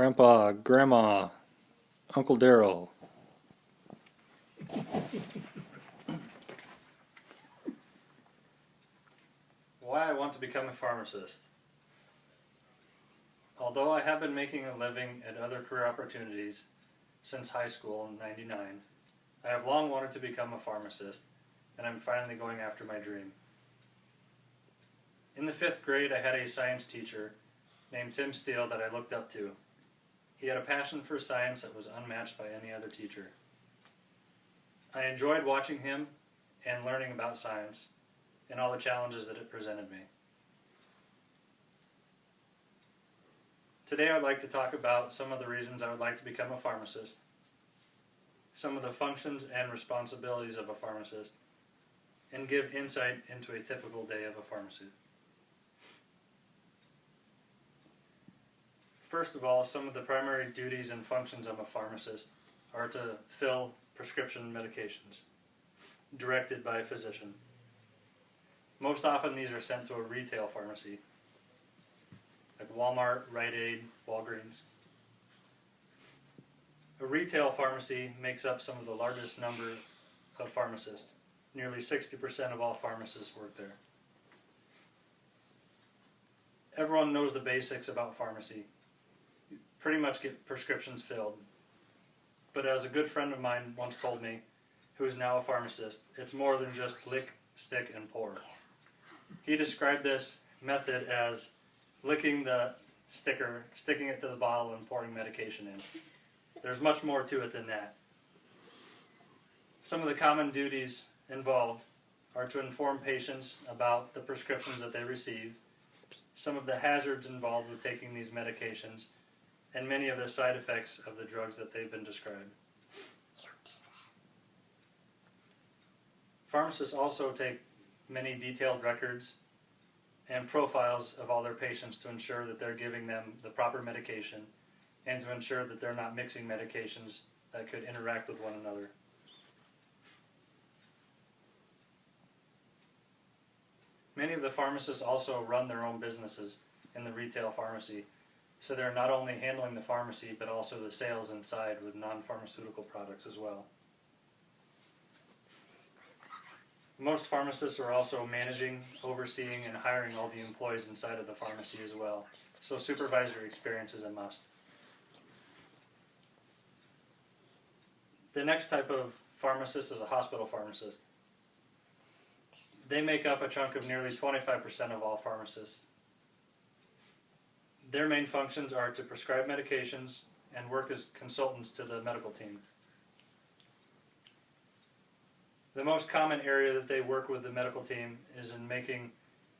Grandpa, Grandma, Uncle Daryl. Why I want to become a pharmacist. Although I have been making a living at other career opportunities since high school in '99, I have long wanted to become a pharmacist, and I'm finally going after my dream. In the 5th grade, I had a science teacher named Tim Steele that I looked up to. He had a passion for science that was unmatched by any other teacher. I enjoyed watching him and learning about science and all the challenges that it presented me. Today I'd like to talk about some of the reasons I would like to become a pharmacist, some of the functions and responsibilities of a pharmacist, and give insight into a typical day of a pharmacy. First of all, some of the primary duties and functions of a pharmacist are to fill prescription medications directed by a physician. Most often these are sent to a retail pharmacy, like Walmart, Rite Aid, Walgreens. A retail pharmacy makes up some of the largest number of pharmacists. Nearly 60% of all pharmacists work there. Everyone knows the basics about pharmacy. You pretty much get prescriptions filled. But as a good friend of mine once told me, who is now a pharmacist, it's more than just lick, stick, and pour. He described this method as licking the sticker, sticking it to the bottle, and pouring medication in. There's much more to it than that. Some of the common duties involved are to inform patients about the prescriptions that they receive, some of the hazards involved with taking these medications, and many of the side effects of the drugs that they've been described. Pharmacists also take many detailed records and profiles of all their patients to ensure that they're giving them the proper medication and to ensure that they're not mixing medications that could interact with one another. Many of the pharmacists also run their own businesses in the retail pharmacy, so they're not only handling the pharmacy but also the sales inside with non-pharmaceutical products as well. Most pharmacists are also managing, overseeing, and hiring all the employees inside of the pharmacy as well, so supervisory experience is a must. The next type of pharmacist is a hospital pharmacist. They make up a chunk of nearly 25% of all pharmacists. Their main functions are to prescribe medications and work as consultants to the medical team. The most common area that they work with the medical team is in making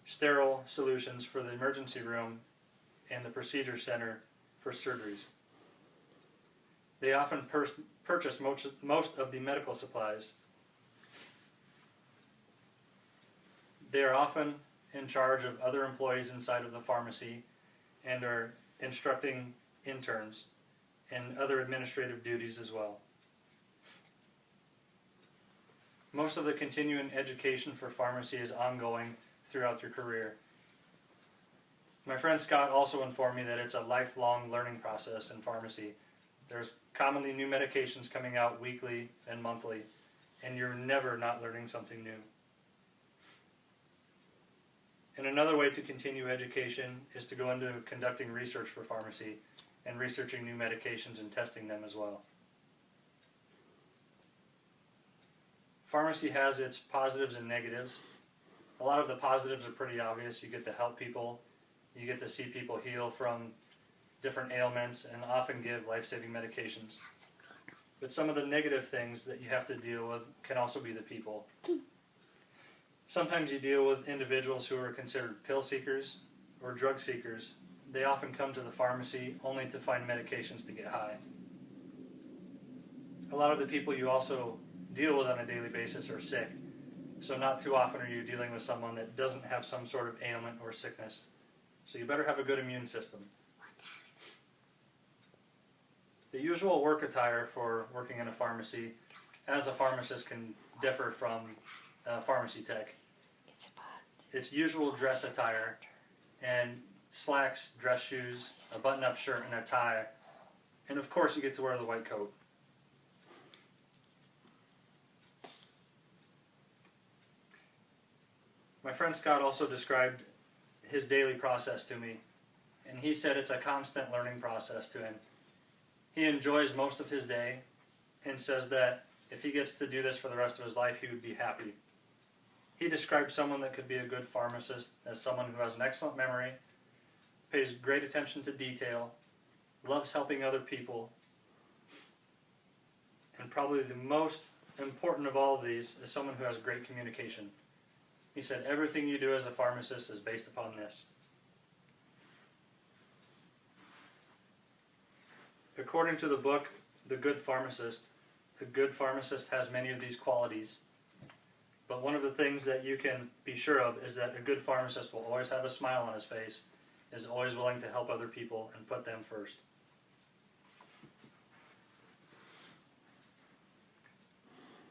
sterile solutions for the emergency room and the procedure center for surgeries. They often purchase most of the medical supplies. They are often in charge of other employees inside of the pharmacy and are instructing interns and other administrative duties as well. Most of the continuing education for pharmacy is ongoing throughout your career. My friend Scott also informed me that it's a lifelong learning process in pharmacy. There's commonly new medications coming out weekly and monthly, and you're never not learning something new. And another way to continue education is to go into conducting research for pharmacy and researching new medications and testing them as well. Pharmacy has its positives and negatives. A lot of the positives are pretty obvious. You get to help people, you get to see people heal from different ailments and often give life-saving medications. But some of the negative things that you have to deal with can also be the people. Sometimes you deal with individuals who are considered pill seekers or drug seekers. They often come to the pharmacy only to find medications to get high. A lot of the people you also deal with on a daily basis are sick, so not too often are you dealing with someone that doesn't have some sort of ailment or sickness. So you better have a good immune system. The usual work attire for working in a pharmacy as a pharmacist can differ from a pharmacy tech. It's usual dress attire and slacks, dress shoes, a button-up shirt, and a tie And of course you get to wear the white coat. My friend Scott also described his daily process to me, and he said it's a constant learning process to him. He enjoys most of his day and says that if he gets to do this for the rest of his life, he would be happy. He described someone that could be a good pharmacist as someone who has an excellent memory, pays great attention to detail, loves helping other people, and probably the most important of all of these is someone who has great communication. He said everything you do as a pharmacist is based upon this. According to the book, The Good Pharmacist, a good pharmacist has many of these qualities. But one of the things that you can be sure of is that a good pharmacist will always have a smile on his face, is always willing to help other people and put them first.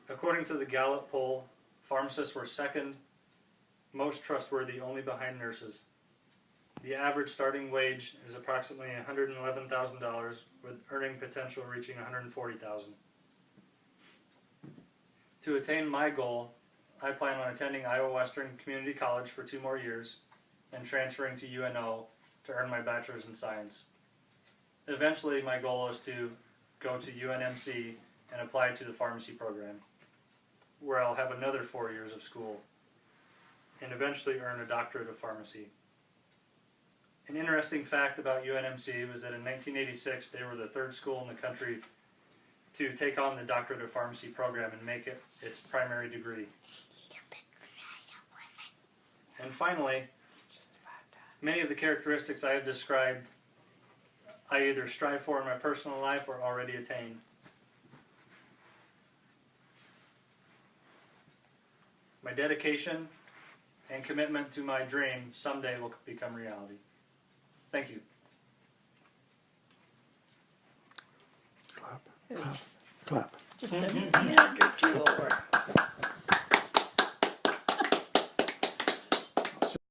According to the Gallup poll, pharmacists were second most trustworthy, only behind nurses. The average starting wage is approximately $111,000, with earning potential reaching $140,000. To attain my goal, I plan on attending Iowa Western Community College for 2 more years and transferring to UNO to earn my bachelor's in science. Eventually, my goal is to go to UNMC and apply to the pharmacy program, where I'll have another 4 years of school and eventually earn a doctorate of pharmacy. An interesting fact about UNMC was that in 1986 they were the 3rd school in the country to take on the doctorate of pharmacy program and make it its primary degree. And finally, many of the characteristics I have described I either strive for in my personal life or already attain. My dedication and commitment to my dream someday will become reality. Thank you. Clap. Clap. Clap. Just a minute or two over.